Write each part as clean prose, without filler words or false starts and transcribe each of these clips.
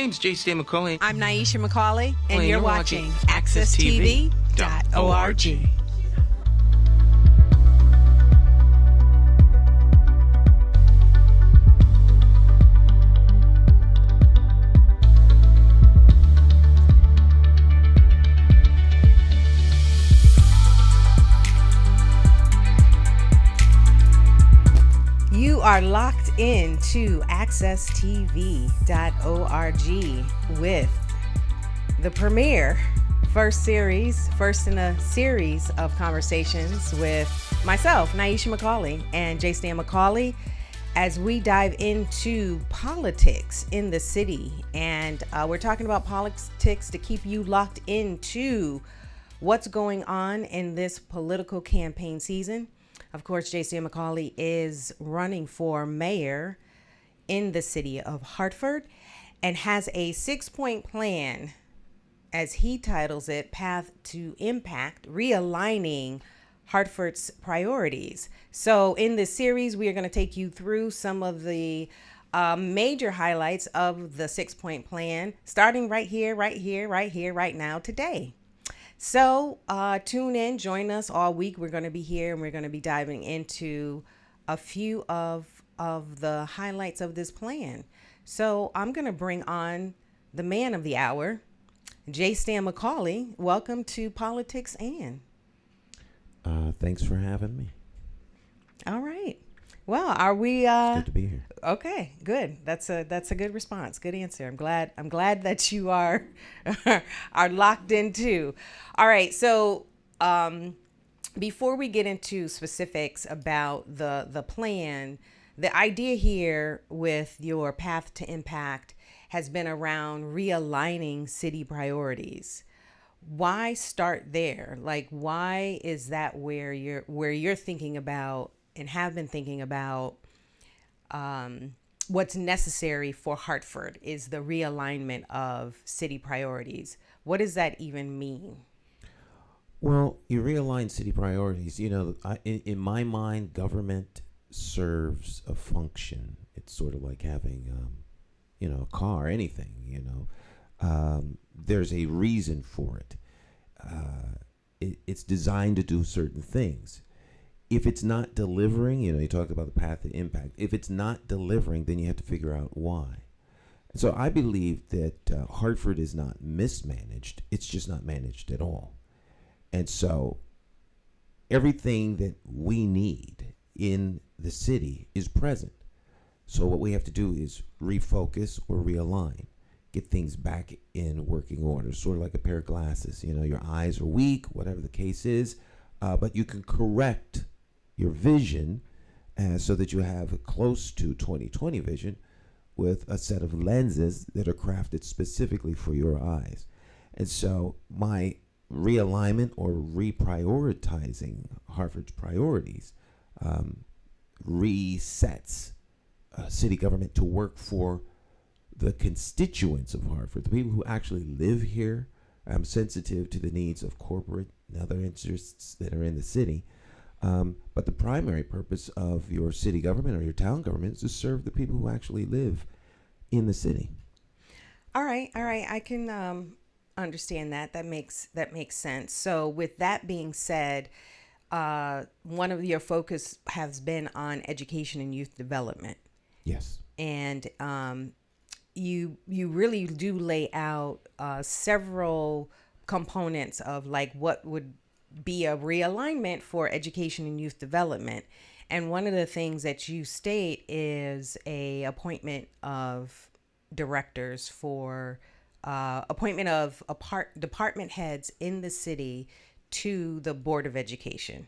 name's Nyesha McCauley. I'm Nyesha McCauley, and you're watching AccessTV.org. You are locked into AccessTV.org with the premiere first in a series of conversations with myself, Nyesha McCauley, and Nyesha McCauley, as we dive into politics in the city. And we're talking about politics to keep you locked into what's going on in this political campaign season. Of course, Nyesha McCauley is running for mayor in the city of Hartford and has a 6-point plan, as he titles it, Path to Impact, realigning Hartford's priorities. So in this series, we are going to take you through some of the major highlights of the 6-point plan, starting right now, today. So tune in, join us all week. We're going to be here and we're going to be diving into a few of the highlights of this plan. So I'm going to bring on the man of the hour, Nyesha McCauley. Welcome to Politics and. Thanks for having me. All right. Well, are we? It's good to be here. Okay, good. That's a good response. Good answer. I'm glad that you are are locked in too. All right. So before we get into specifics about the plan, the idea here with your Path to Impact has been around realigning city priorities. Why start there? Like, why is that where you're thinking about and have been thinking about what's necessary for Hartford is the realignment of city priorities? What does that even mean? Well, you realign city priorities. You know, in my mind, government serves a function. It's sort of like having, a car, anything, there's a reason for it. It's designed to do certain things. If it's not delivering, you talked about the path to impact. If it's not delivering, then you have to figure out why. So I believe that Hartford is not mismanaged. It's just not managed at all. And so everything that we need in the city is present. So what we have to do is refocus or realign, get things back in working order, sort of like a pair of glasses. Your eyes are weak, whatever the case is, but you can correct your vision so that you have close to 20/20 vision with a set of lenses that are crafted specifically for your eyes. And so my realignment or reprioritizing Hartford's priorities resets city government to work for the constituents of Hartford, the people who actually live here. I'm sensitive to the needs of corporate and other interests that are in the city. But the primary purpose of your city government or your town government is to serve the people who actually live in the city. All right. I can understand that. That makes sense. So with that being said, one of your focus has been on education and youth development. Yes. And you really do lay out several components of like what would be a realignment for education and youth development. And one of the things that you state is a appointment of directors for appointment of department heads in the city to the Board of Education.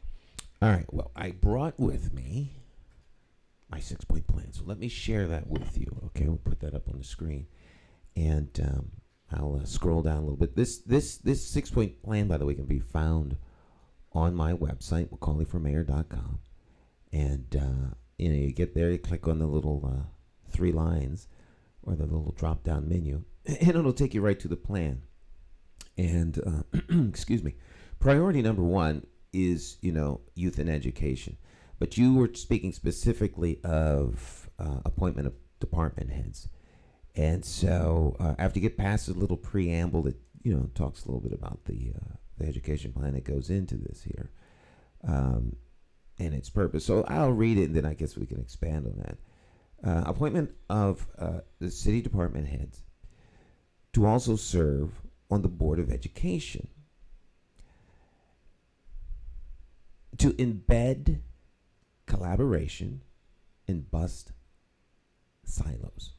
All right. Well, I brought with me my 6-point plan. So let me share that with you. Okay. We'll put that up on the screen and I'll scroll down a little bit. This 6-point plan, by the way, can be found on my website, McCauleyformayor.com. And, you get there, you click on the little 3 lines or the little drop-down menu, and it'll take you right to the plan. And, excuse me, priority number 1 is, youth and education. But you were speaking specifically of appointment of department heads. And so after you get past a little preamble that, talks a little bit about the education plan that goes into this here and its purpose. So I'll read it, and then I guess we can expand on that. Appointment of the city department heads to also serve on the Board of Education, to embed collaboration and bust silos.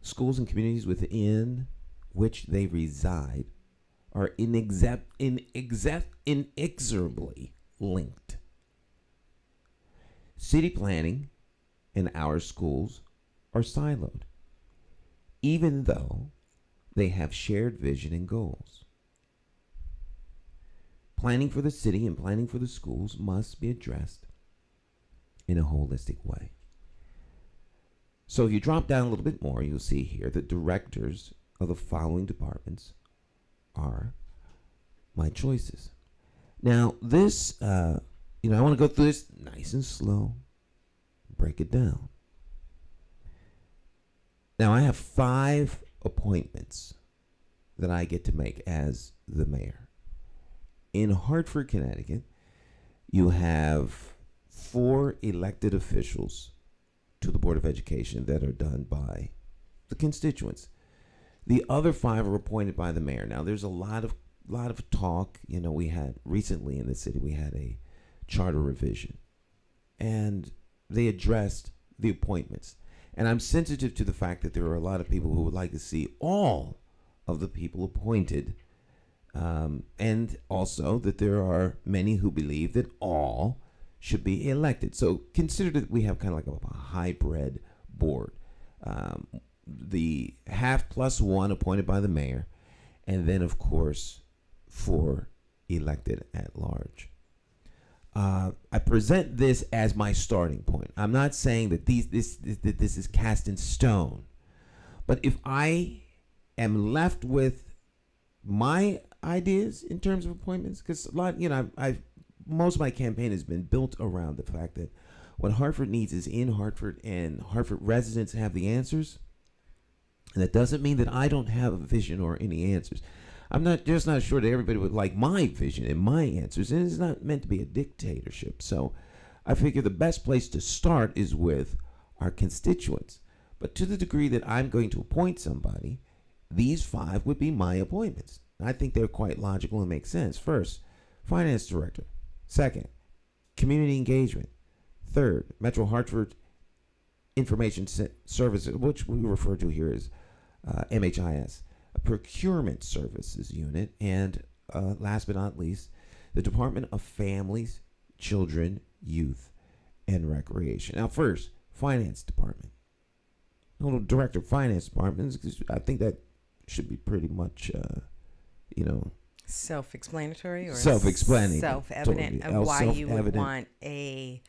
Schools and communities within which they reside are inexorably linked. City planning and our schools are siloed, even though they have shared vision and goals. Planning for the city and planning for the schools must be addressed in a holistic way. So if you drop down a little bit more, you'll see here that directors of the following departments are my choices. Now, this, I want to go through this nice and slow, break it down. Now, I have 5 appointments that I get to make as the mayor. In Hartford, Connecticut, you have 4 elected officials to the Board of Education that are done by the constituents. The other 5 are appointed by the mayor. Now, there's a lot of talk. We had recently in the city, we had a charter revision, and they addressed the appointments. And I'm sensitive to the fact that there are a lot of people who would like to see all of the people appointed, and also that there are many who believe that all should be elected. So consider that we have kind of like a hybrid board. The half plus 1 appointed by the mayor, and then of course 4 elected at large. I present this as my starting point. I'm not saying that this is cast in stone, but if I am left with my ideas in terms of appointments, because a lot, most of my campaign has been built around the fact that what Hartford needs is in Hartford, and Hartford residents have the answers. And that doesn't mean that I don't have a vision or any answers. I'm not sure that everybody would like my vision and my answers, and it's not meant to be a dictatorship. So I figure the best place to start is with our constituents. But to the degree that I'm going to appoint somebody, these 5 would be my appointments. I think they're quite logical and make sense. First, finance director. Second, community engagement. Third, Metro Hartford Information Services, which we refer to here as MHIS, a procurement services unit, and last but not least, the Department of Families, Children, Youth, and Recreation. Now, first, finance department. Director of finance department, I think that should be pretty much, self-explanatory or self-explanatory, self-evident of why you would want a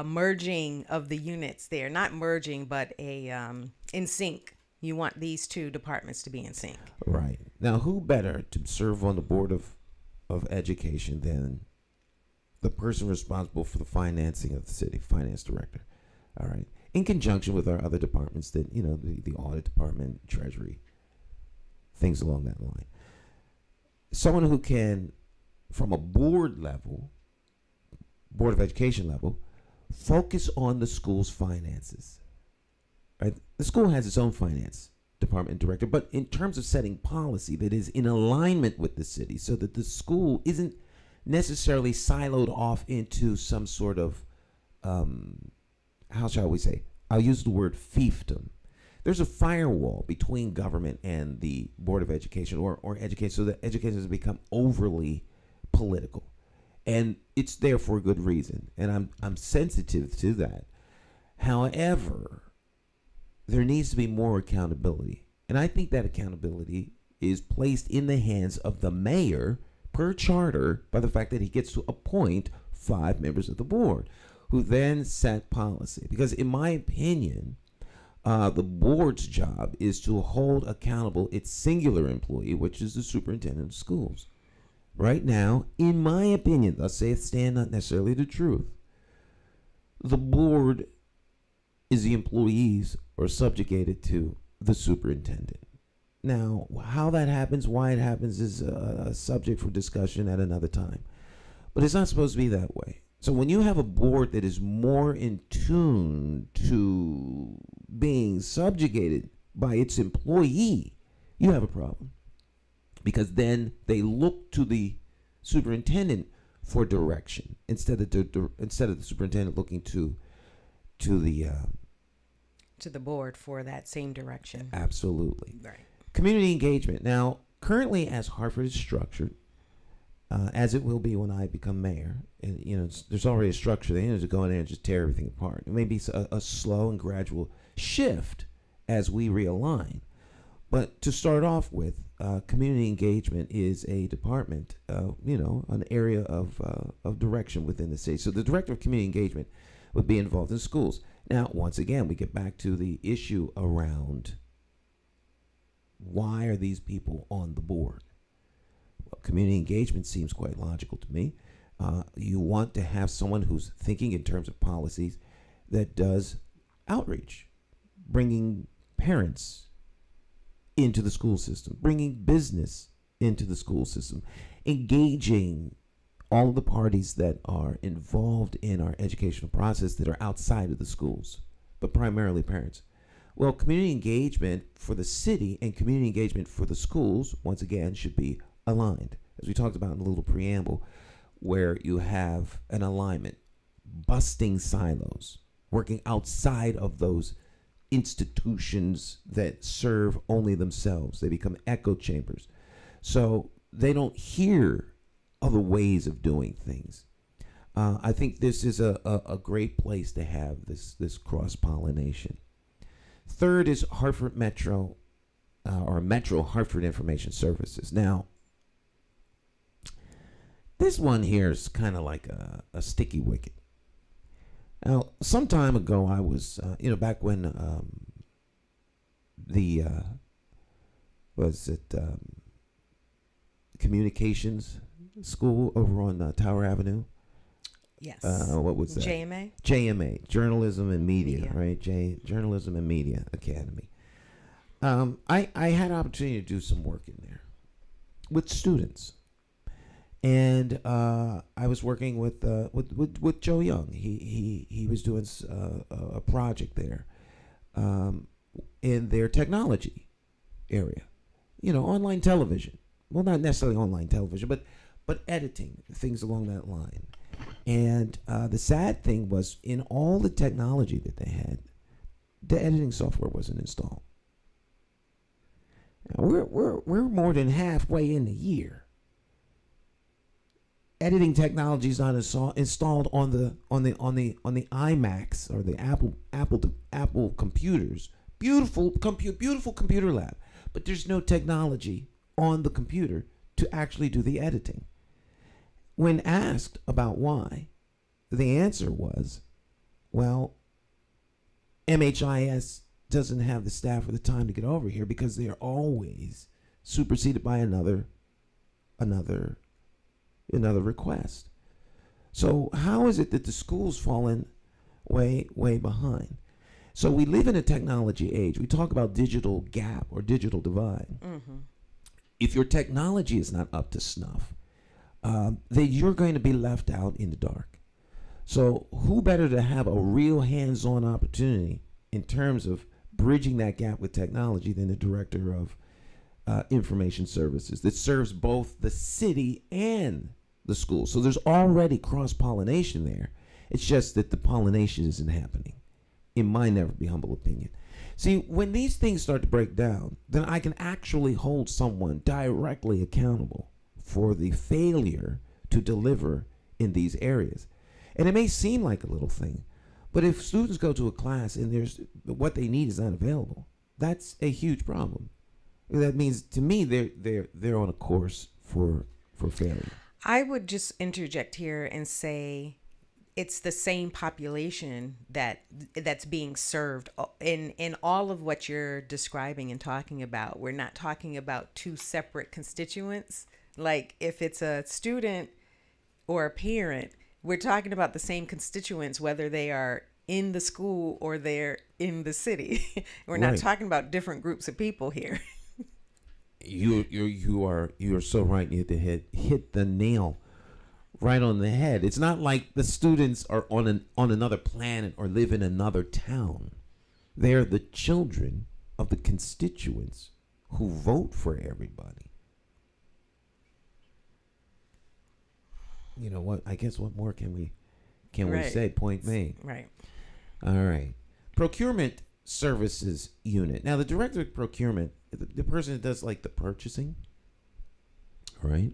merging of the units there. Not merging, but in sync. You want these 2 departments to be in sync. Right. Now, who better to serve on the Board of Education than the person responsible for the financing of the city, finance director? All right. In conjunction with our other departments that, the audit department, treasury, things along that line. Someone who can, from a board level, Board of Education level, focus on the school's finances. Right? The school has its own finance department director, but in terms of setting policy that is in alignment with the city so that the school isn't necessarily siloed off into some sort of, how shall we say, I'll use the word fiefdom. There's a firewall between government and the Board of Education or education, so that education has become overly political. And it's there for a good reason. And I'm sensitive to that. However, there needs to be more accountability. And I think that accountability is placed in the hands of the mayor per charter by the fact that he gets to appoint 5 members of the board who then set policy. Because in my opinion, the board's job is to hold accountable its singular employee, which is the superintendent of schools. Right now, in my opinion, thus saith stand, not necessarily the truth, the board is the employees are subjugated to the superintendent. Now, how that happens, why it happens, is a subject for discussion at another time. But it's not supposed to be that way. So when you have a board that is more in tune to being subjugated by its employee, you have a problem. Because then they look to the superintendent for direction instead of the superintendent looking to the board for that same direction. Absolutely. Right. Community engagement. Now, currently, as Hartford is structured, as it will be when I become mayor, and there's already a structure. They need to go in there and just tear everything apart. It may be a slow and gradual shift as we realign. But to start off with, community engagement is a department, an area of direction within the city. So the director of community engagement would be involved in schools. Now, once again, we get back to the issue around why are these people on the board? Well, community engagement seems quite logical to me. You want to have someone who's thinking in terms of policies that does outreach, bringing parents into the school system, bringing business into the school system, engaging all of the parties that are involved in our educational process that are outside of the schools, but primarily parents. Well, community engagement for the city and community engagement for the schools, once again, should be aligned. As we talked about in the little preamble, where you have an alignment, busting silos, working outside of those institutions that serve only themselves. They become echo chambers. So they don't hear other ways of doing things. I think this is a great place to have this cross-pollination. Third is Hartford Metro, or Metro Hartford Information Services. Now, this one here is kind of like a sticky wicket. Now, some time ago, I was, back when communications school over on Tower Avenue? Yes. What was that? JMA? JMA, Journalism and Media, right? Journalism and Media Academy. I had an opportunity to do some work in there with students. And I was working with Joe Young. He was doing a project there in their technology area, online television. Well, not necessarily online television, but editing, things along that line. And the sad thing was, in all the technology that they had, the editing software wasn't installed. Now, we're more than halfway in the year. Editing technology is not installed on the iMacs or the Apple computers. Beautiful computer lab, but there's no technology on the computer to actually do the editing. When asked about why, the answer was, well, MHIS doesn't have the staff or the time to get over here because they are always superseded by another request. So how is it that the school's fallen way behind? So we live in a technology age. We talk about digital gap or digital divide. Mm-hmm. If your technology is not up to snuff, then you're going to be left out in the dark. So who better to have a real hands-on opportunity in terms of bridging that gap with technology than the director of information services that serves both the city and the school. So there's already cross-pollination there. It's just that the pollination isn't happening, in my never be humble opinion. See, when these things start to break down, then I can actually hold someone directly accountable for the failure to deliver in these areas. And it may seem like a little thing, but if students go to a class and there's what they need is not available, that's a huge problem. That means, to me, they're on a course for failure. I would just interject here and say it's the same population that's being served in all of what you're describing and talking about. We're not talking about two separate constituents. Like if it's a student or a parent, we're talking about the same constituents, whether they are in the school or they're in the city. We're not Right. talking about different groups of people here. You are so right. You hit the nail right on the head. It's not like the students are on another planet or live in another town. They're the children of the constituents who vote for everybody. You know what? I guess what more can we Right. say? Point made. Right. All right. Procurement services unit. Now, the director of procurement, the person that does like the purchasing, right?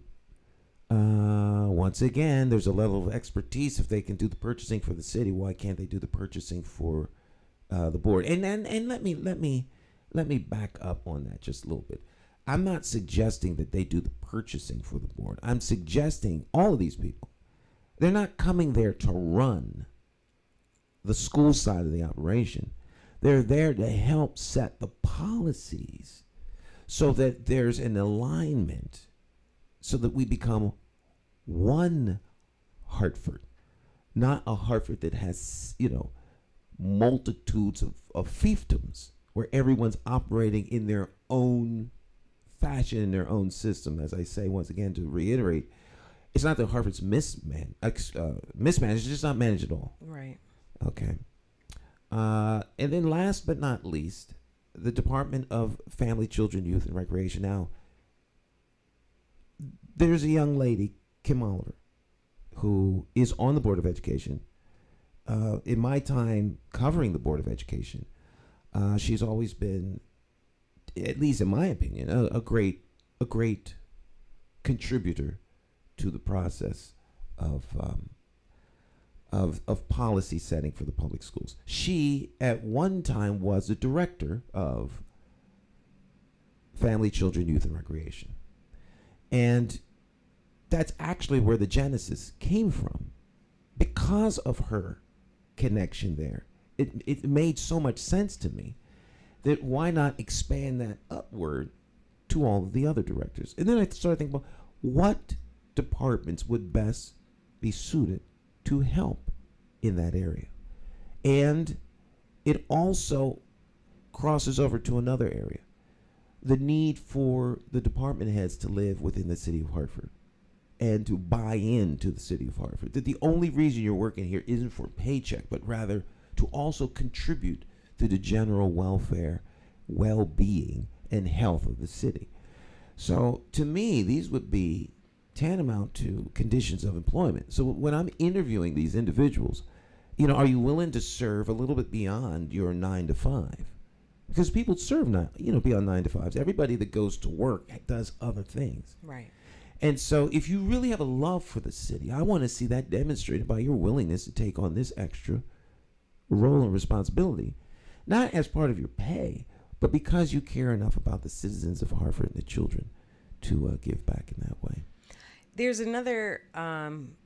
Once again, there's a level of expertise. If they can do the purchasing for the city, why can't they do the purchasing for the board? And let me back up on that just a little bit. I'm not suggesting that they do the purchasing for the board. I'm suggesting all of these people, they're not coming there to run the school side of the operation. They're there to help set the policies so that there's an alignment, so that we become one Hartford, not a Hartford that has, multitudes of fiefdoms where everyone's operating in their own fashion, in their own system. As I say, once again, to reiterate, it's not that Hartford's mismanaged, it's just not managed at all. Right. Okay. And then last but not least, the Department of Family, Children, Youth, and Recreation. Now, there's a young lady, Kim Oliver, who is on the Board of Education. In my time covering the Board of Education, she's always been, at least in my opinion, a great contributor to the process of policy setting for the public schools. She, at one time, was the director of Family, Children, Youth, and Recreation. And that's actually where the genesis came from. Because of her connection there, it made so much sense to me that why not expand that upward to all of the other directors? And then I started thinking about what departments would best be suited to help in that area. And it also crosses over to another area, the need for the department heads to live within the city of Hartford and to buy into the city of Hartford. That the only reason you're working here isn't for a paycheck, but rather to also contribute to the general welfare, well-being, and health of the city. So to me, these would be tantamount to conditions of employment. So when I'm interviewing these individuals, are you willing to serve a little bit beyond your 9 to 5? Because people serve beyond 9 to 5s. Everybody that goes to work does other things. Right. And so if you really have a love for the city, I want to see that demonstrated by your willingness to take on this extra role and responsibility, not as part of your pay, but because you care enough about the citizens of Hartford and the children to give back in that way. There's another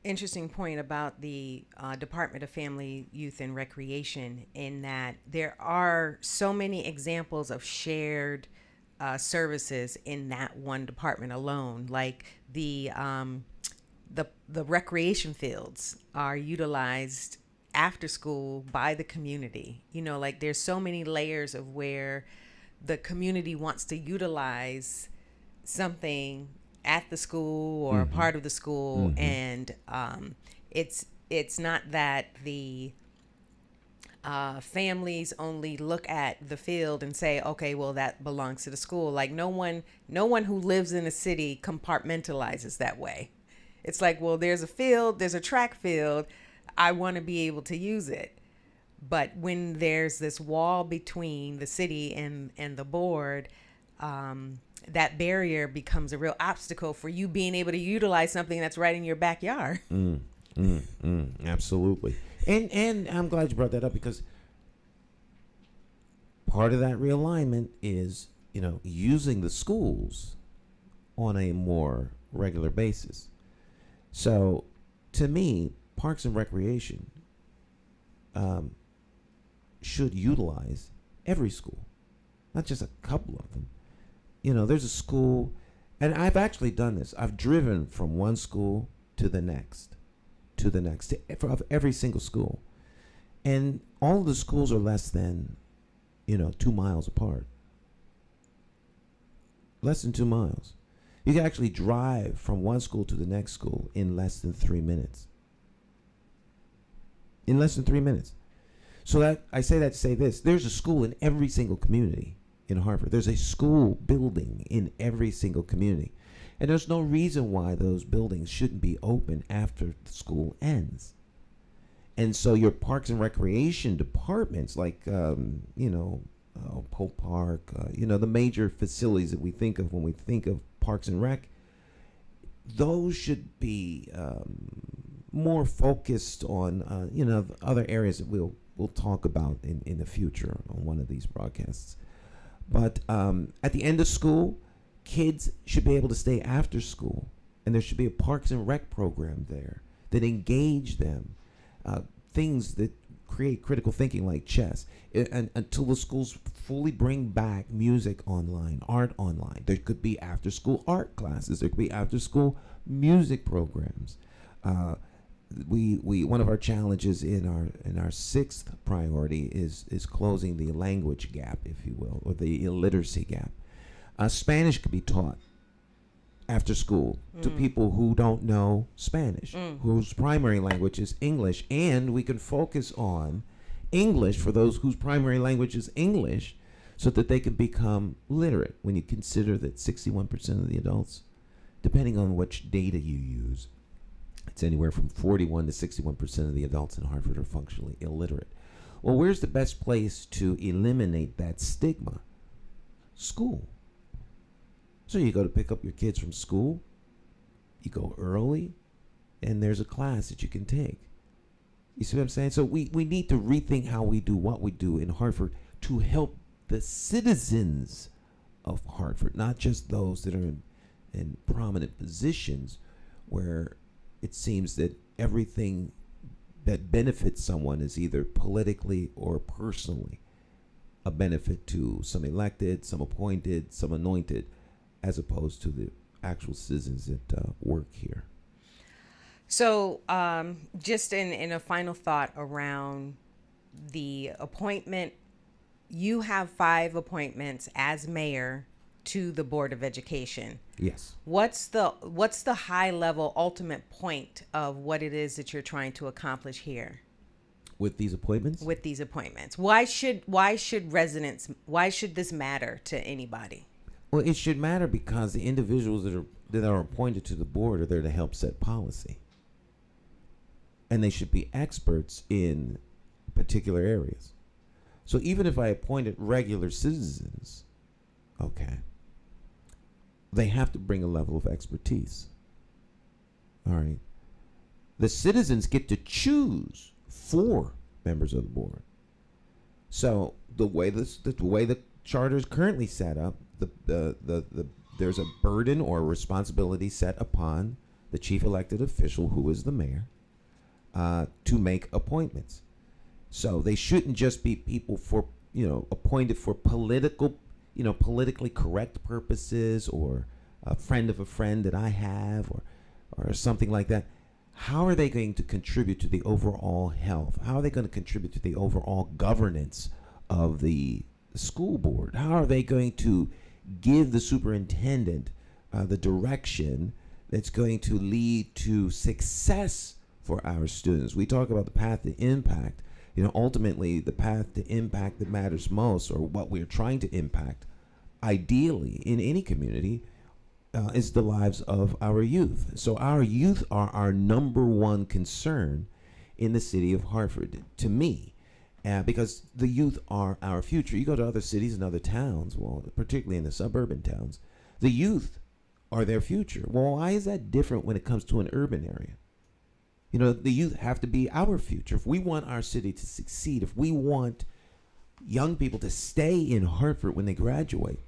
interesting point about the Department of Family, Youth, and Recreation, in that there are so many examples of shared services in that one department alone. Like the recreation fields are utilized after school by the community. Like there's so many layers of where the community wants to utilize something at the school or part of the school, and it's not that the families only look at the field and say, okay, well, that belongs to the school. Like no one who lives in a city compartmentalizes that way. It's like, well, there's a field, there's a track field, I want to be able to use it. But when there's this wall between the city and the board, that barrier becomes a real obstacle for you being able to utilize something that's right in your backyard. Absolutely. And I'm glad you brought that up, because part of that realignment is, using the schools on a more regular basis. So to me, Parks and Recreation should utilize every school, not just a couple of them. There's a school, and I've actually done this. I've driven from one school to the next, of every single school. And all of the schools are less than, 2 miles apart. Less than 2 miles. You can actually drive from one school to the next school in less than 3 minutes. In less than 3 minutes. So that I say that to say this. There's a school in every single community in Hartford. There's a school building in every single community. And there's no reason why those buildings shouldn't be open after the school ends. And so your parks and recreation departments, like, Pope Park, the major facilities that we think of when we think of parks and rec, those should be more focused on, other areas that we'll talk about in the future on one of these broadcasts. But at the end of school, kids should be able to stay after school, and there should be a parks and rec program there that engage them. Things that create critical thinking like chess, and until the schools fully bring back music online, art online. There could be after school art classes. There could be after school music programs. We one of our challenges in our sixth priority is closing the language gap, if you will, or the illiteracy gap. Spanish could be taught after school to people who don't know Spanish, whose primary language is English, and we can focus on English for those whose primary language is English, so that they can become literate. When you consider that 61% of the adults, depending on which data you use, it's anywhere from 41 to 61% of the adults in Hartford are functionally illiterate. Well, where's the best place to eliminate that stigma? School. So you go to pick up your kids from school, you go early, and there's a class that you can take. You see what I'm saying? So we need to rethink how we do what we do in Hartford to help the citizens of Hartford, not just those that are in prominent positions where it seems that everything that benefits someone is either politically or personally a benefit to some elected, some appointed, some anointed, as opposed to the actual citizens that work here. So just in a final thought around the appointment, you have 5 appointments as mayor to the Board of Education. Yes. What's the high level ultimate point of what it is that you're trying to accomplish here? With these appointments? With these appointments. Why should this matter to anybody? Well, it should matter because the individuals that are appointed to the board are there to help set policy. And they should be experts in particular areas. So even if I appointed regular citizens, okay, they have to bring a level of expertise. All right. The citizens get to choose 4 members of the board. So the way the charter is currently set up, there's a burden or a responsibility set upon the chief elected official, who is the mayor, to make appointments. So they shouldn't just be people appointed for politically correct purposes, or a friend of a friend that I have, or something like that. How are they going to contribute to the overall health? How are they going to contribute to the overall governance of the school board? How are they going to give the superintendent the direction that's going to lead to success for our students? We talk about the path to impact. Ultimately, the path to impact that matters most, or what we're trying to impact, ideally in any community, is the lives of our youth. So our youth are our number one concern in the city of Hartford, to me, because the youth are our future. You go to other cities and other towns, well, particularly in the suburban towns, the youth are their future. Well, why is that different when it comes to an urban area? The youth have to be our future. If we want our city to succeed, if we want young people to stay in Hartford when they graduate,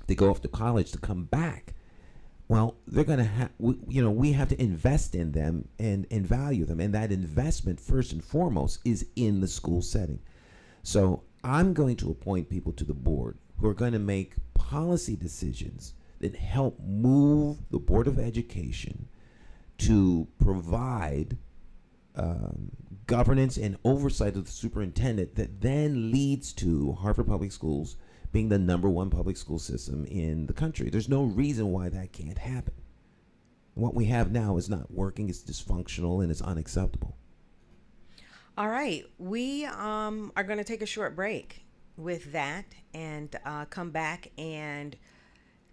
they go off to college, to come back, well, they're going to have, we have to invest in them and value them. And that investment, first and foremost, is in the school setting. So I'm going to appoint people to the board who are going to make policy decisions that help move the Board of Education to provide governance and oversight of the superintendent that then leads to Hartford Public Schools being the number one public school system in the country. There's no reason why that can't happen. What we have now is not working, it's dysfunctional, and it's unacceptable. All right. We are going to take a short break with that and come back and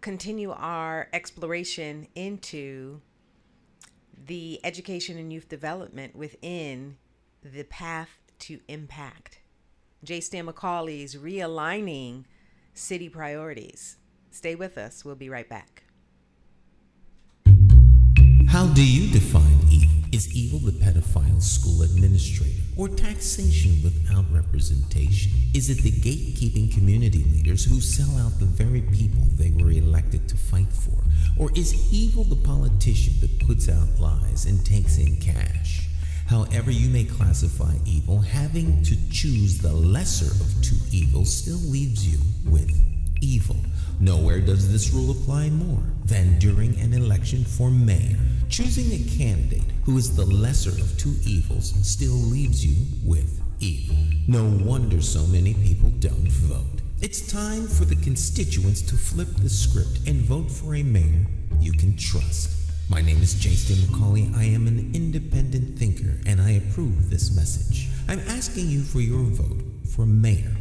continue our exploration into the education and youth development within the path to impact. Nyesha McCauley's realigning city priorities. Stay with us. We'll be right back. How do you define evil? Is evil the pedophile school administrator or taxation without representation? Is it the gatekeeping community leaders who sell out the very people they were elected to fight for? Or is evil the politician that puts out lies and takes in cash? However you may classify evil, having to choose the lesser of two evils still leaves you with evil. Nowhere does this rule apply more than during an election for mayor. Choosing a candidate who is the lesser of two evils still leaves you with evil. No wonder so many people don't vote. It's time for the constituents to flip the script and vote for a mayor you can trust. My name is Nyesha McCauley. I am an independent thinker and I approve this message. I'm asking you for your vote for mayor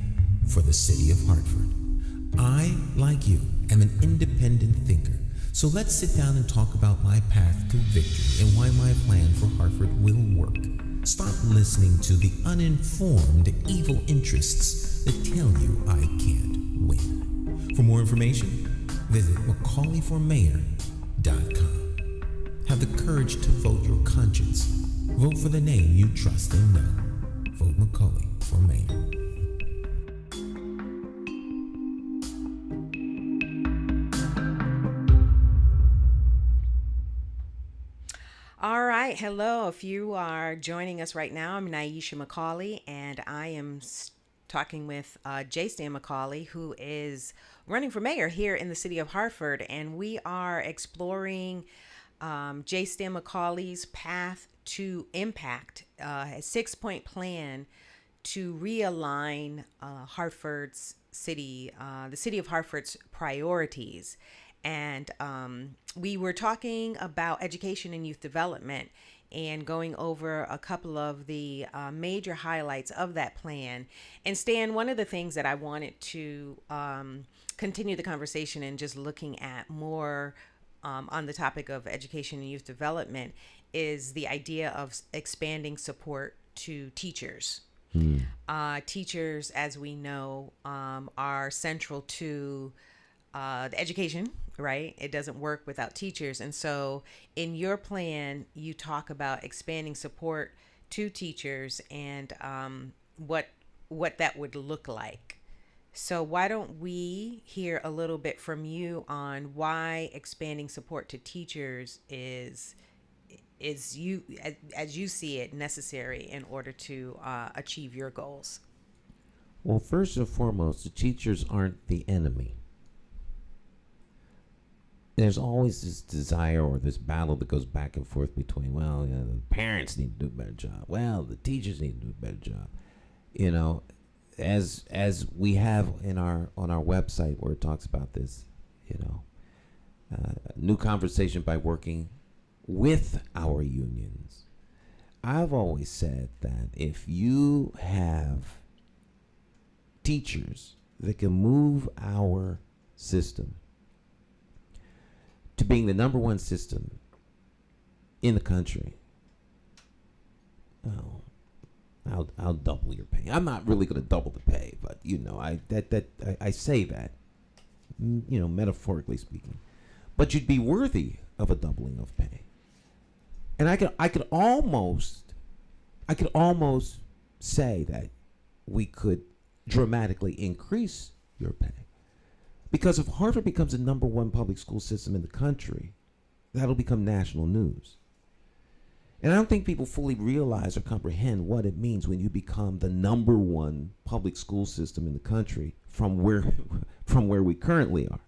for the city of Hartford. I, like you, am an independent thinker. So let's sit down and talk about my path to victory and why my plan for Hartford will work. Stop listening to the uninformed evil interests that tell you I can't win. For more information, visit McCauleyformayor.com. Have the courage to vote your conscience. Vote for the name you trust and know. Vote McCauley for mayor. All right. Hello. If you are joining us right now, I'm Nyesha McCauley, and I am talking with Nyesha McCauley, who is running for mayor here in the city of Hartford. And we are exploring Nyesha McCauley's path to impact, a 6-point plan to realign Hartford's city, the city of Hartford's priorities. And we were talking about education and youth development and going over a couple of the major highlights of that plan. And Stan, one of the things that I wanted to continue the conversation and just looking at more on the topic of education and youth development is the idea of expanding support to teachers. Teachers, as we know, are central to the education, right? It doesn't work without teachers. And so in your plan, you talk about expanding support to teachers and what that would look like. So why don't we hear a little bit from you on why expanding support to teachers is you, as you see it, necessary in order to achieve your goals? Well, first and foremost, the teachers aren't the enemy. There's always this desire or this battle that goes back and forth between, well, you know, the parents need to do a better job. Well, the teachers need to do a better job. You know, as we have on our website where it talks about this, you know, new conversation by working with our unions. I've always said that if you have teachers that can move our system to being the number one system in the country, oh, I'll double your pay. I'm not really going to double the pay, but you know, I say that, you know, metaphorically speaking. But you'd be worthy of a doubling of pay, and I could almost say that we could dramatically increase your pay. Because if Hartford becomes the number one public school system in the country, that'll become national news. And I don't think people fully realize or comprehend what it means when you become the number one public school system in the country from where we currently are.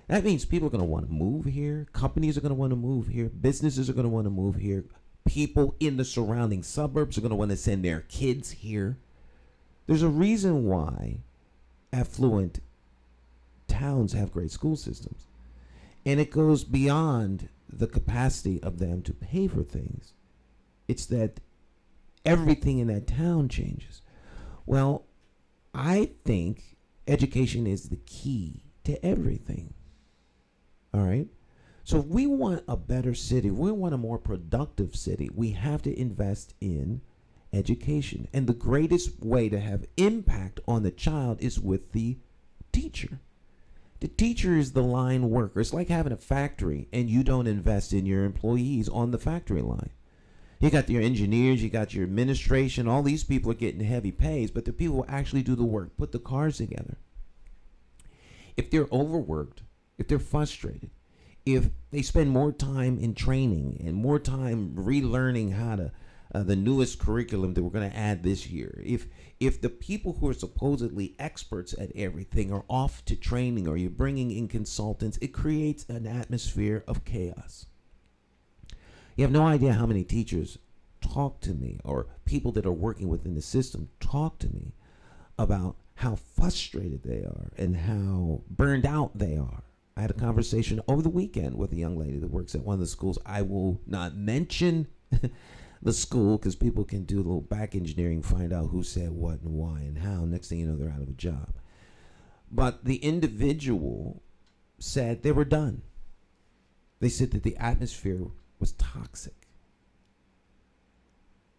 That means people are going to want to move here. Companies are going to want to move here. Businesses are going to want to move here. People in the surrounding suburbs are going to want to send their kids here. There's a reason why affluent towns have great school systems. And it goes beyond the capacity of them to pay for things. It's that everything in that town changes. Well, I think education is the key to everything. All right? So if we want a better city, if we want a more productive city, we have to invest in education. And the greatest way to have impact on the child is with the teacher. The teacher is the line worker. It's like having a factory and you don't invest in your employees on the factory line. You got your engineers, you got your administration, all these people are getting heavy pays, but the people who actually do the work, put the cars together. If they're overworked, if they're frustrated, if they spend more time in training and more time relearning how to the newest curriculum that we're going to add this year, if the people who are supposedly experts at everything are off to training, or you're bringing in consultants, it creates an atmosphere of chaos. You have no idea how many teachers talk to me, or people that are working within the system talk to me about how frustrated they are and how burned out they are. I had a conversation over the weekend with a young lady that works at one of the schools. I will not mention the school because people can do a little back engineering, find out who said what and why and how. Next thing you know, they're out of a job. But the individual said they were done. They said that the atmosphere was toxic.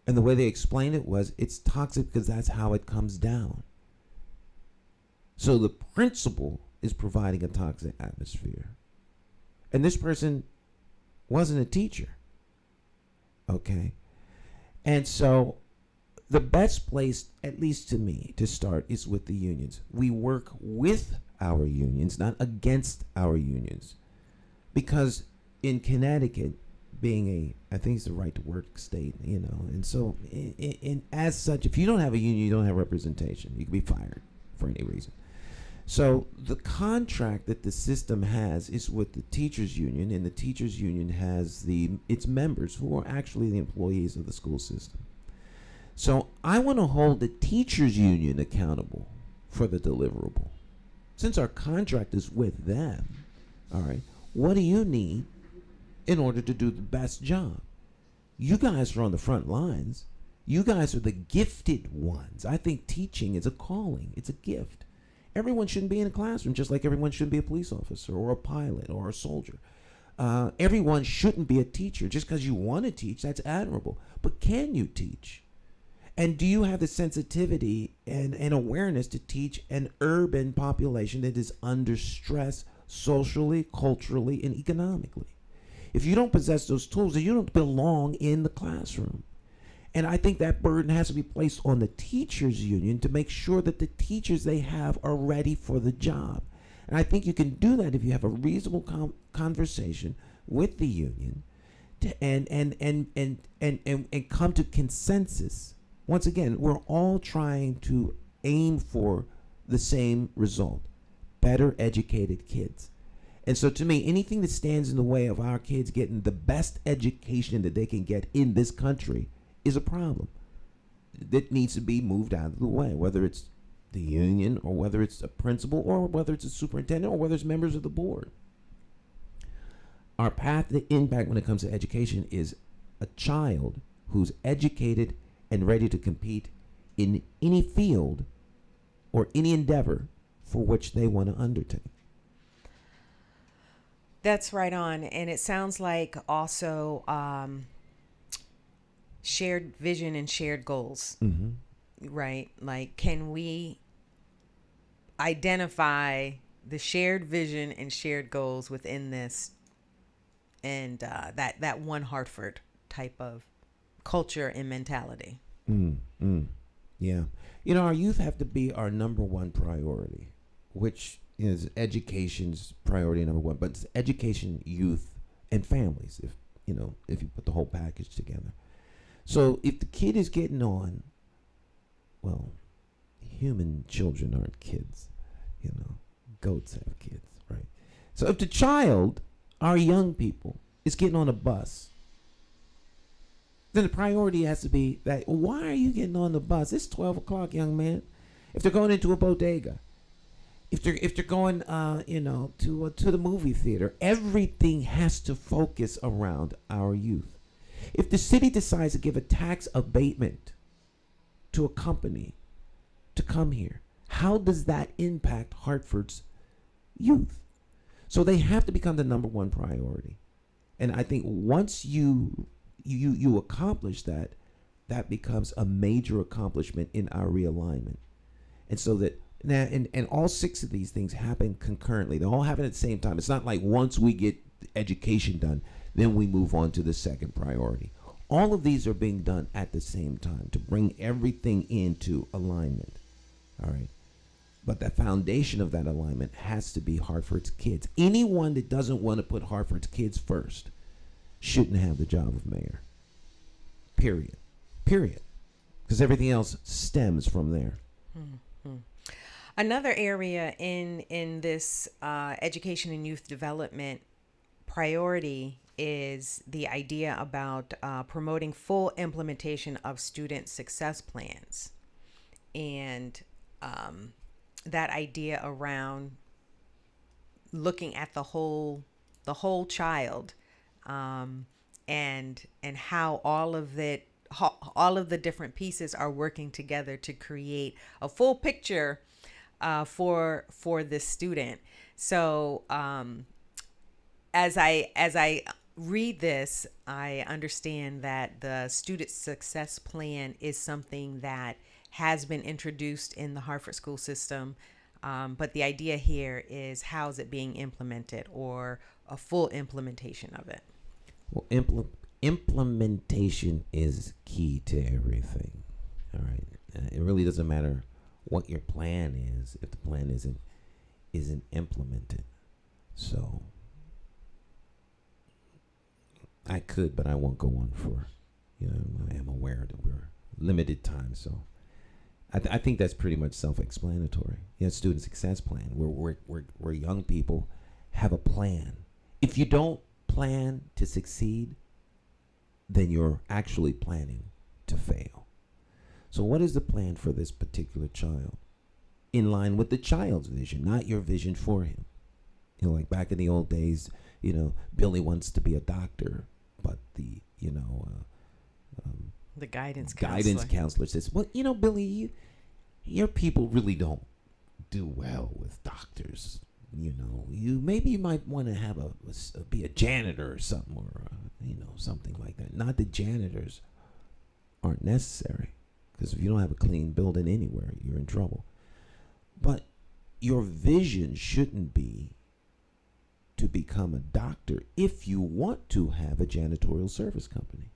And the way they explained it was, it's toxic because that's how it comes down. So the principal is providing a toxic atmosphere. And this person wasn't a teacher. Okay? And so the best place, at least to me, to start is with the unions. We work with our unions, not against our unions. Because in Connecticut, being I think it's the right to work state, and so as such, if you don't have a union, you don't have representation. You can be fired for any reason. So the contract that the system has is with the teachers union, and the teachers union has its members who are actually the employees of the school system. So I want to hold the teachers union accountable for the deliverable. Since our contract is with them, all right, what do you need in order to do the best job? You guys are on the front lines. You guys are the gifted ones. I think teaching is a calling. It's a gift. Everyone shouldn't be in a classroom, just like everyone shouldn't be a police officer or a pilot or a soldier. Everyone shouldn't be a teacher. Just because you want to teach, that's admirable. But can you teach? And do you have the sensitivity and awareness to teach an urban population that is under stress socially, culturally, and economically? If you don't possess those tools, then you don't belong in the classroom. And I think that burden has to be placed on the teachers union to make sure that the teachers they have are ready for the job. And I think you can do that if you have a reasonable conversation with the union and come to consensus. Once again, we're all trying to aim for the same result: better educated kids. And so to me, anything that stands in the way of our kids getting the best education that they can get in this country is a problem that needs to be moved out of the way, whether it's the union or whether it's a principal or whether it's a superintendent or whether it's members of the board. Our path to impact when it comes to education is a child who's educated and ready to compete in any field or any endeavor for which they want to undertake. That's right on. And it sounds like also shared vision and shared goals, right? Like, can we identify the shared vision and shared goals within this and that one Hartford type of culture and mentality? Yeah. Our youth have to be our number one priority, which is education's priority number one, but it's education, youth, and families, if you put the whole package together. So if the kid is getting on, well, human children aren't kids, goats have kids, right? So if the child, our young people, is getting on a bus then the priority has to be that, why are you getting on the bus? It's 12 o'clock, young man. If they're going into a bodega, if they're going, to the movie theater, everything has to focus around our youth. If the city decides to give a tax abatement to a company to come here, how does that impact Hartford's youth? So they have to become the number one priority. And I think once you accomplish that, that becomes a major accomplishment in our realignment. And so that now, and all six of these things happen concurrently. They all happen at the same time. It's not like once we get education done, then we move on to the second priority. All of these are being done at the same time to bring everything into alignment. All right. But the foundation of that alignment has to be Hartford's kids. Anyone that doesn't want to put Hartford's kids first shouldn't have the job of mayor. Period. Because everything else stems from there. Mm-hmm. Another area in this education and youth development priority is the idea about promoting full implementation of student success plans, and that idea around looking at the whole child, and how all of the different pieces are working together to create a full picture for this student. So as I read this, I understand that the student success plan is something that has been introduced in the Hartford school system, but the idea here is, how is it being implemented, or a full implementation of it? Well, implementation is key to everything. All right, it really doesn't matter what your plan is if the plan isn't implemented. So I could, but I won't go on for, I am aware that we're limited time. So I think that's pretty much self-explanatory. Student success plan, where young people have a plan. If you don't plan to succeed, then you're actually planning to fail. So what is the plan for this particular child? In line with the child's vision, not your vision for him. Like back in the old days, Billy wants to be a doctor, but the guidance counselor says, well, Billy, your people really don't do well with doctors. You might want to have be a janitor or something, or something like that. Not that janitors aren't necessary, because if you don't have a clean building anywhere, you're in trouble. But your vision shouldn't be to become a doctor if you want to have a janitorial service company.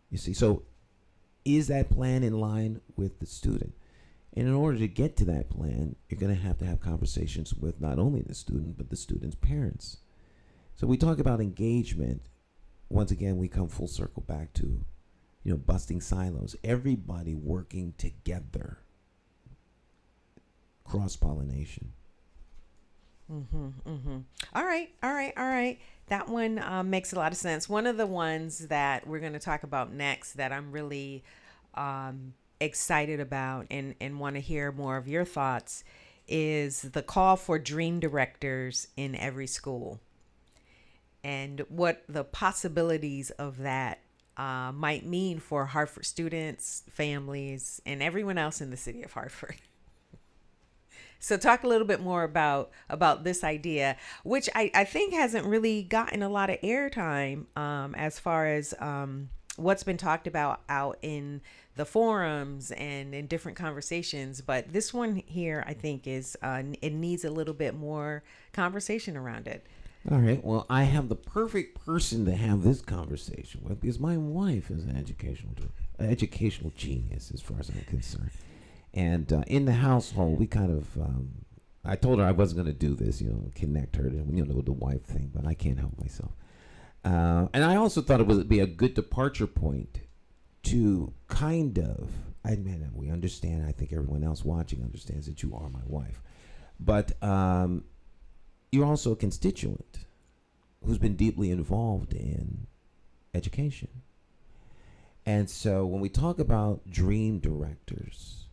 You see, so is that plan in line with the student? And in order to get to that plan, you're going to have conversations with not only the student, but the student's parents. So we talk about engagement. Once again, we come full circle back to, busting silos. Everybody working together. Cross-pollination. All right. That one makes a lot of sense. One of the ones that we're going to talk about next that I'm really excited about and want to hear more of your thoughts is the call for dream directors in every school, and what the possibilities of that might mean for Hartford students, families, and everyone else in the city of Hartford. So talk a little bit more about this idea, which I think hasn't really gotten a lot of airtime as far as what's been talked about out in the forums and in different conversations. But this one here, I think, is it needs a little bit more conversation around it. All right. Well, I have the perfect person to have this conversation with, because my wife is an educational genius as far as I'm concerned. And in the household, we kind of, I told her I wasn't going to do this, connect her to, the wife thing, but I can't help myself. And I also thought it would be a good departure point to kind of, we understand, I think everyone else watching understands that you are my wife, but you're also a constituent who's been deeply involved in education. And so when we talk about dream directors,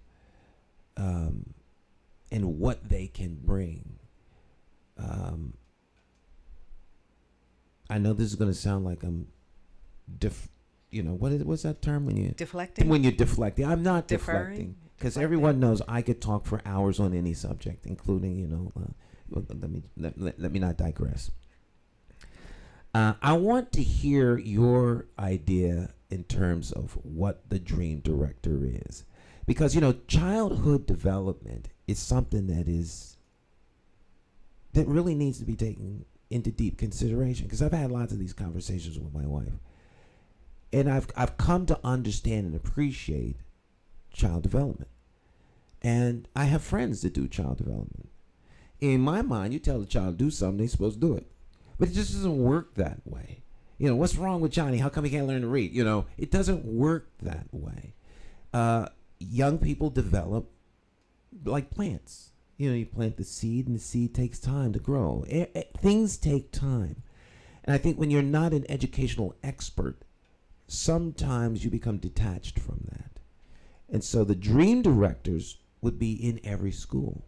and what they can bring, I know this is going to sound like I'm what's that term when you Deflecting? When you're deflecting. I'm not Deferring? deflecting, because everyone knows I could talk for hours on any subject, including let me not digress. I want to hear your idea in terms of what the dream director is, because childhood development is something that really needs to be taken into deep consideration, because I've had lots of these conversations with my wife, and I've come to understand and appreciate child development, and I have friends that do child development. In my mind, you tell a child to do something, they're supposed to do it, but it just doesn't work that way. What's wrong with Johnny? How come he can't learn to read? It doesn't work that way. Young people develop like plants. You plant the seed, and the seed takes time to grow. Things take time. And I think when you're not an educational expert, sometimes you become detached from that. And so the dream directors would be in every school.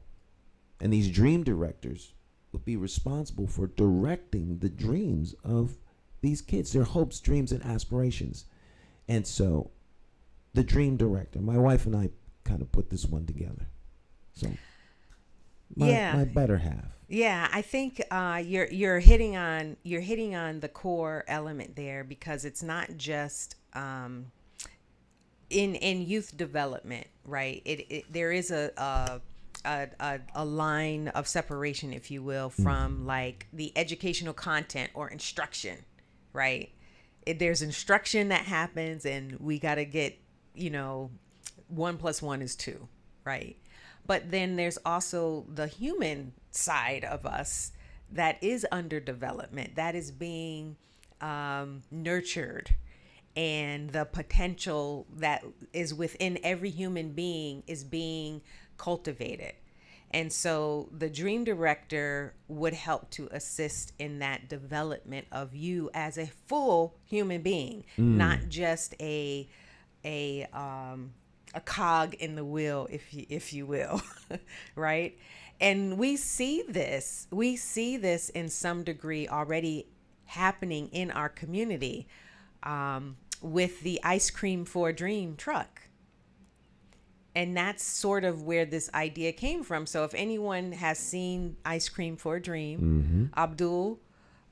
And these dream directors would be responsible for directing the dreams of these kids, their hopes, dreams, and aspirations. And so the dream director, my wife and I kind of put this one together. So my better half. Yeah, I think you're hitting on the core element there, because it's not just in youth development, right? There is a line of separation, if you will, from like the educational content or instruction, right? There's instruction that happens, and we got to get 1 + 1 is 2, right? But then there's also the human side of us that is under development, that is being nurtured, and the potential that is within every human being is being cultivated. And so the dream director would help to assist in that development of you as a full human being, not just a cog in the wheel, if you will, right? And we see this in some degree already happening in our community, with the Ice Cream for a Dream truck. And that's sort of where this idea came from. So if anyone has seen Ice Cream for a Dream, Abdul,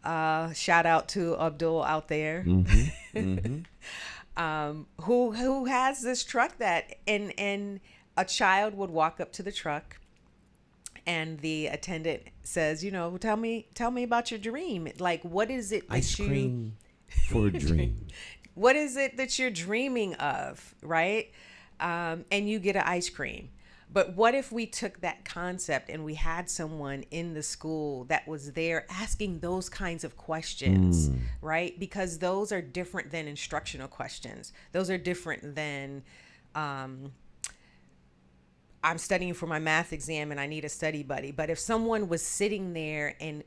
shout out to Abdul out there, who has this truck that, and a child would walk up to the truck, and the attendant says, tell me about your dream. Like, what is it that Ice cream for a dream. What is it that you're dreaming of, right? And you get an ice cream. But what if we took that concept and we had someone in the school that was there asking those kinds of questions, right? Because those are different than instructional questions. Those are different than, I'm studying for my math exam and I need a study buddy. But if someone was sitting there and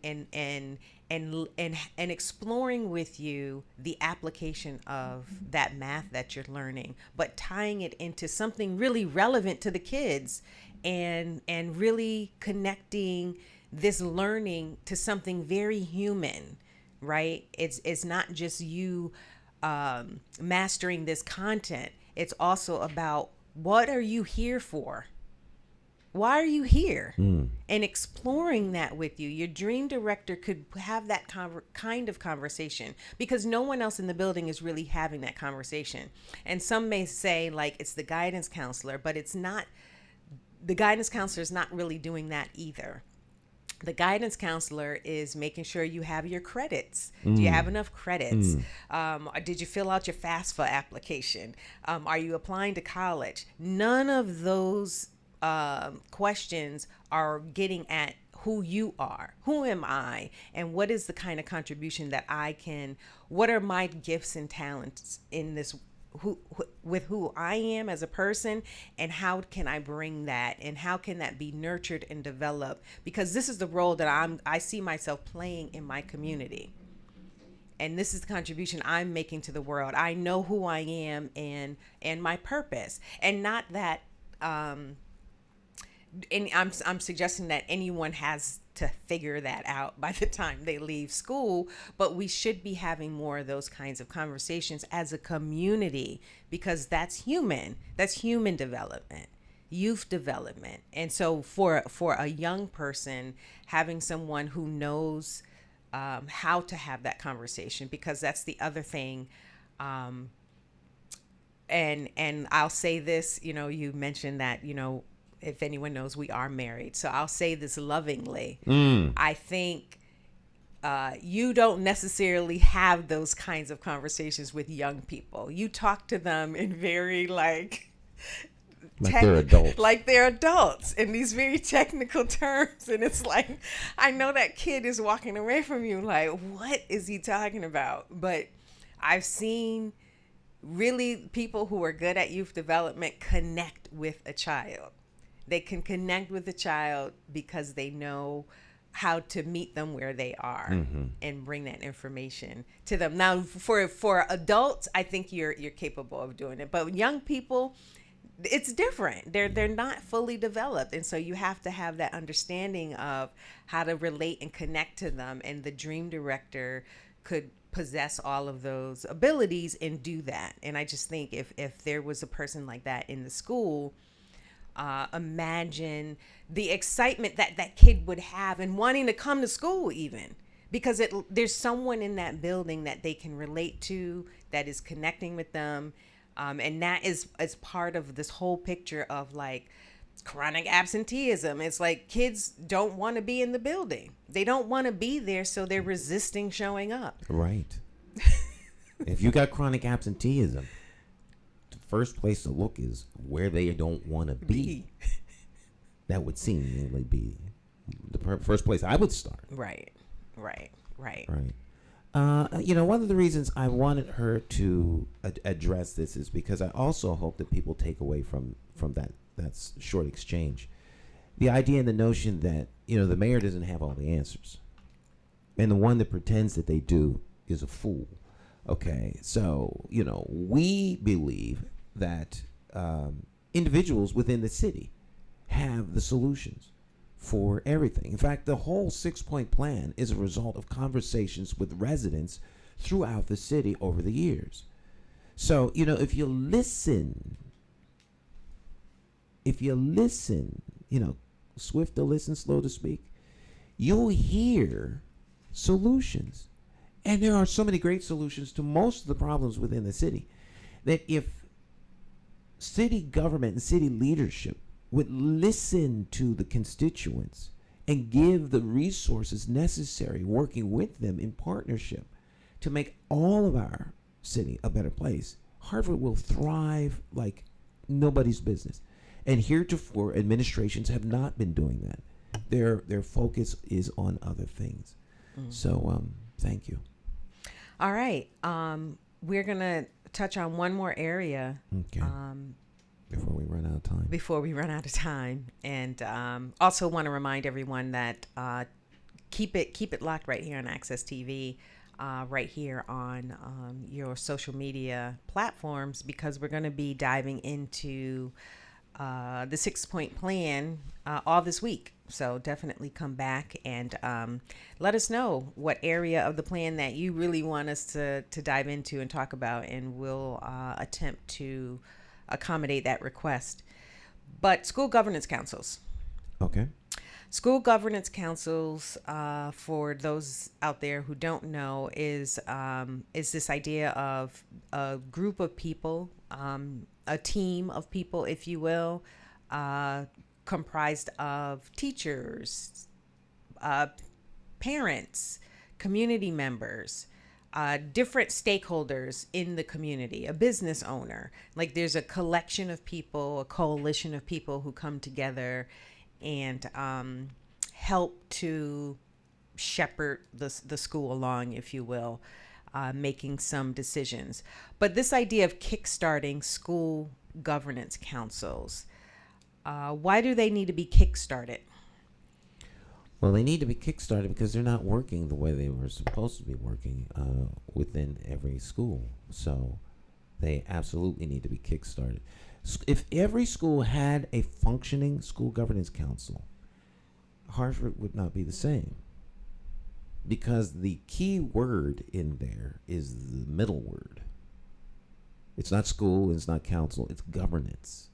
exploring with you the application of that math that you're learning, but tying it into something really relevant to the kids, and really connecting this learning to something very human, right? It's not just you mastering this content. It's also about, what are you here for? Why are you here? And exploring that with you. Your dream director could have that kind of conversation, because no one else in the building is really having that conversation. And some may say like it's the guidance counselor, but it's not. The guidance counselor is not really doing that either. The guidance counselor is making sure you have your credits. Do you have enough credits? Did you fill out your FAFSA application? Are you applying to college? None of those questions are getting at who you are. Who am I? And what is the kind of contribution that I can, what are my gifts and talents in this, with who I am as a person, and how can I bring that, and how can that be nurtured and developed? Because this is the role that I see myself playing in my community. and this is the contribution I'm making to the world. I know who I am and my purpose, and not that and I'm suggesting that anyone has to figure that out by the time they leave school, but we should be having more of those kinds of conversations as a community, because that's human development, youth development. And so for a young person, having someone who knows how to have that conversation, because that's the other thing. And I'll say this, you mentioned that, if anyone knows, we are married. So I'll say this lovingly. I think you don't necessarily have those kinds of conversations with young people. You talk to them in very like they're adults. Like they're adults in these very technical terms. And it's like, I know that kid is walking away from you like, what is he talking about? But I've seen really people who are good at youth development connect with a child. They can connect with the child because they know how to meet them where they are and bring that information to them. Now, for adults, I think you're capable of doing it. But young people, it's different. They're not fully developed. And so you have to have that understanding of how to relate and connect to them. And the dream director could possess all of those abilities and do that. And I just think if there was a person like that in the school, imagine the excitement that kid would have and wanting to come to school, even because there's someone in that building that they can relate to, that is connecting with them. And that is as part of this whole picture of like chronic absenteeism. It's like kids don't want to be in the building. They don't want to be there. So they're resisting showing up. Right. If you got chronic absenteeism, first place to look is where they don't want to be. That would seemingly be the first place I would start. Right. One of the reasons I wanted her to address this is because I also hope that people take away from that short exchange the idea and the notion that the mayor doesn't have all the answers, and the one that pretends that they do is a fool. Okay, so we believe that individuals within the city have the solutions for everything. In fact, the whole 6-point plan is a result of conversations with residents throughout the city over the years. So, if you listen, swift to listen, slow to speak, you'll hear solutions. And there are so many great solutions to most of the problems within the city that if city government and city leadership would listen to the constituents and give the resources necessary, working with them in partnership to make all of our city a better place, Hartford will thrive like nobody's business. And heretofore, administrations have not been doing that. Their focus is on other things. So, thank you. All right. We're going to touch on one more area. Okay. Before we run out of time. And also want to remind everyone that keep it locked right here on Access TV, right here on your social media platforms, because we're going to be diving into the 6-point plan all this week. So definitely come back and let us know what area of the plan that you really want us to dive into and talk about, and we'll attempt to accommodate that request. But school governance councils. Okay. School governance councils, for those out there who don't know, is this idea of a group of people, a team of people, if you will, comprised of teachers, parents, community members, different stakeholders in the community, a business owner. Like there's a collection of people, a coalition of people who come together and help to shepherd the school along, if you will, making some decisions. But this idea of kickstarting school governance councils, why do they need to be kickstarted? Well, they need to be kickstarted because they're not working the way they were supposed to be working within every school. So they absolutely need to be kickstarted. If every school had a functioning school governance council, Hartford would not be the same. Because the key word in there is the middle word. It's not school, it's not council, it's governance.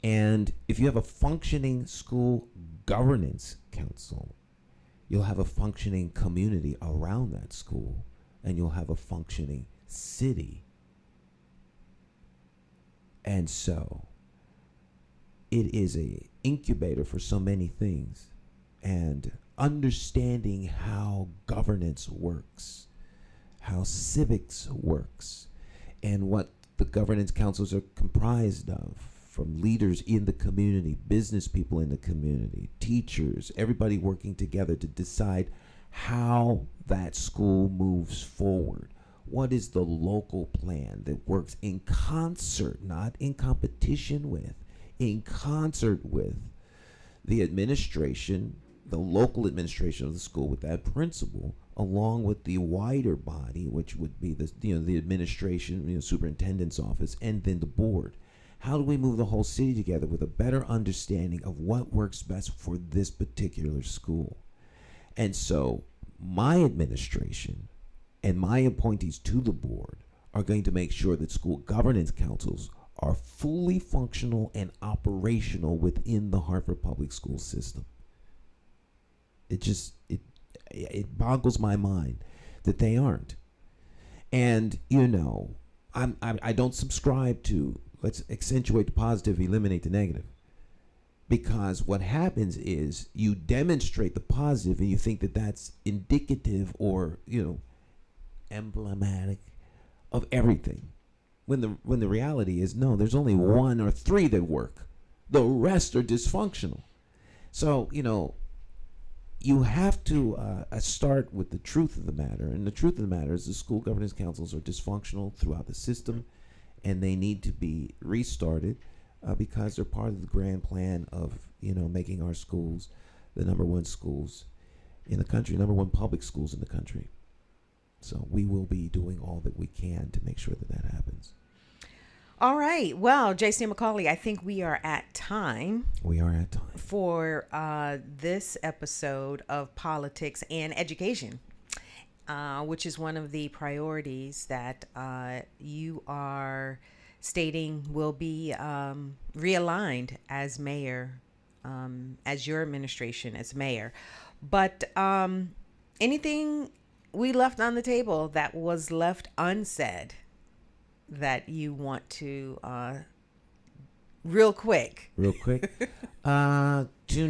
And if you have a functioning school governance council, you'll have a functioning community around that school, and you'll have a functioning city. And so it is a incubator for so many things. And understanding how governance works, how civics works, and what the governance councils are comprised of, from leaders in the community, business people in the community, teachers, everybody working together to decide how that school moves forward. What is the local plan that works in concert, not in competition with, in concert with the administration, the local administration of the school, with that principal, along with the wider body, which would be the administration, superintendent's office, and then the board. How do we move the whole city together with a better understanding of what works best for this particular school? And so my administration and my appointees to the board are going to make sure that school governance councils are fully functional and operational within the Hartford Public School system. It boggles my mind that they aren't. And I don't subscribe to let's accentuate the positive, eliminate the negative. Because what happens is you demonstrate the positive and you think that that's indicative or, emblematic of everything. When the reality is, no, there's only one or three that work. The rest are dysfunctional. So, you have to start with the truth of the matter. And the truth of the matter is the school governance councils are dysfunctional throughout the system, and they need to be restarted because they're part of the grand plan of, making our schools the number one schools in the country, number one public schools in the country. So we will be doing all that we can to make sure that that happens. All right. Well, J.C. McCauley, I think we are at time. We are at time. For this episode of Politics and Education, which is one of the priorities that you are stating will be realigned as mayor, as your administration as mayor. But anything we left on the table that was left unsaid that you want to real quick tune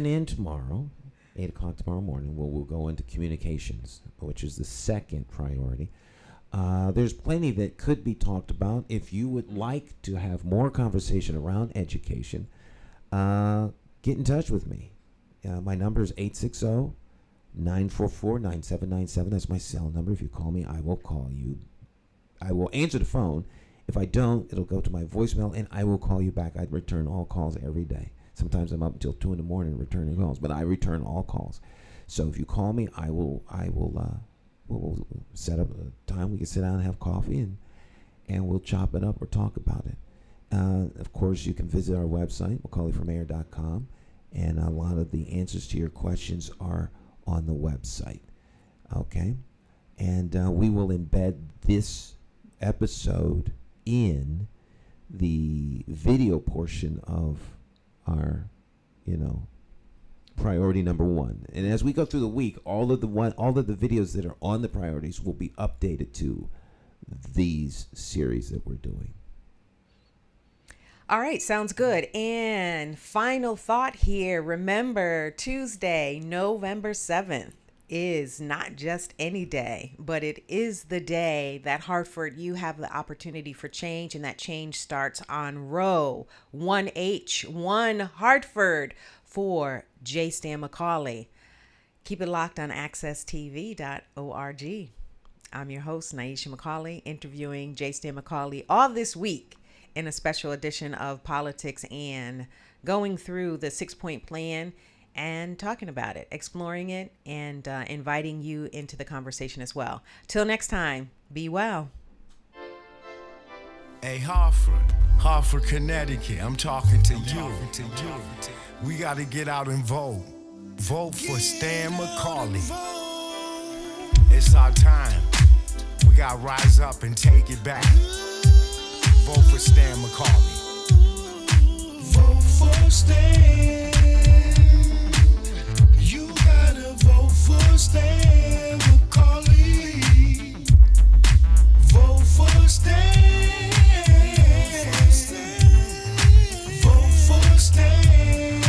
in tomorrow, 8 o'clock tomorrow morning, where we'll go into communications, which is the second priority. There's plenty that could be talked about. If you would like to have more conversation around education, get in touch with me. My number is 860-944-9797. That's my cell number. If you call me, I will call you. I will answer the phone. If I don't, it'll go to my voicemail, and I will call you back. I return all calls every day. Sometimes I'm up until 2 in the morning returning calls, but I return all calls. So if you call me, we'll set up a time we can sit down and have coffee, and we'll chop it up or talk about it. Of course, you can visit our website, McCauleyforMayor.com, and a lot of the answers to your questions are on the website. Okay? And we will embed this episode in the video portion of our, priority number one. And as we go through the week, all of the videos that are on the priorities will be updated to these series that we're doing. All right, sounds good. And final thought here. Remember, Tuesday, November 7th is not just any day, but it is the day that Hartford, you have the opportunity for change, and that change starts on row 1H, 1 Hartford for J. Stan McCauley. Keep it locked on accesstv.org. I'm your host, Nyesha McCauley, interviewing J. Stan McCauley all this week in a special edition of Politics and going through the 6-point plan and talking about it, exploring it, and inviting you into the conversation as well. Till next time, be well. Hey, Hartford, Connecticut, I'm talking to you. We got to get out and vote. Vote for Stan McCauley. It's our time. We got to rise up and take it back. Vote for Stan McCauley. Vote for Stan. You gotta vote for Stan McCauley. Vote for Stan. Vote for Stan.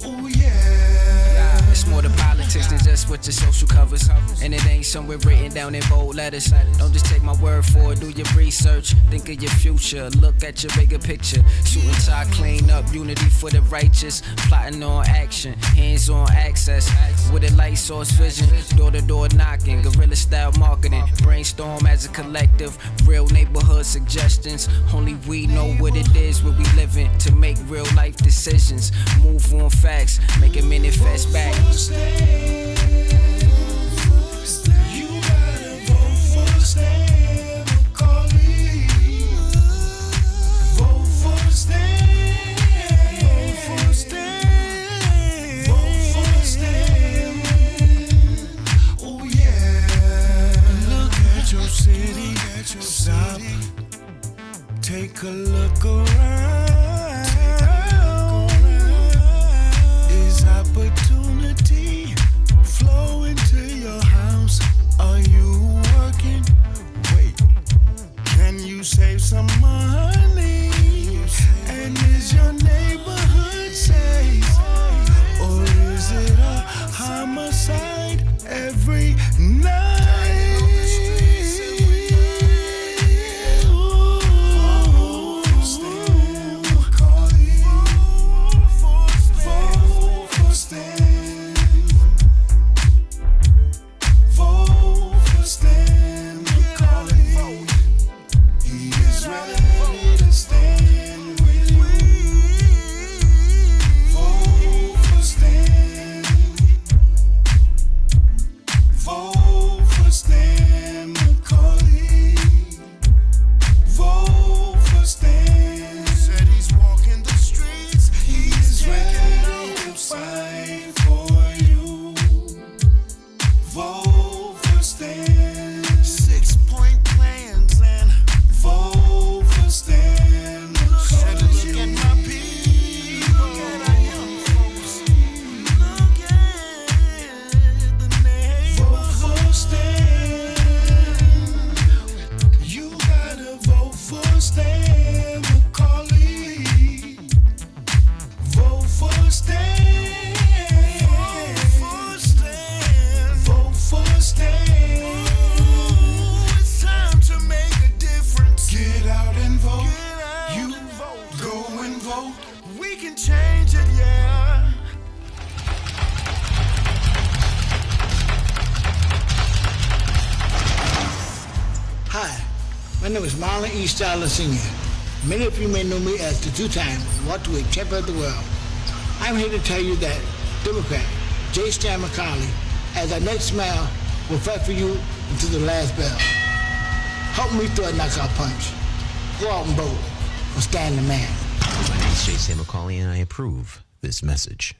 Oh yeah. It's more to politics than just what your social covers. And it ain't somewhere written down in bold letters. Don't just take my word for it, do your research. Think of your future, look at your bigger picture. Suit and tie, clean up, unity for the righteous. Plotting on action, hands-on access. With a light source vision, door-to-door knocking. Guerrilla style marketing, brainstorm as a collective. Real neighborhood suggestions. Only we know what it is where we living. To make real life decisions. Move on facts, make it manifest back. You gotta vote for Stan McCauley. Vote for Stan. Vote for Stan. Vote for Stan. Oh yeah. Look at your city. Stop. Take a look around. Is opportunity flow into your house? Are you working? Wait, can you save some money? And is your neighborhood safe? Or is it a homicide every night? Senior. Many of you may know me as the two-time welterweight champion of the world. I'm here to tell you that Democrat J. Stan McCauley, as our next mayor, will fight for you until the last bell. Help me throw a knockout punch. Go out and vote for Stan the man. My name is J. Stan McCauley, and I approve this message.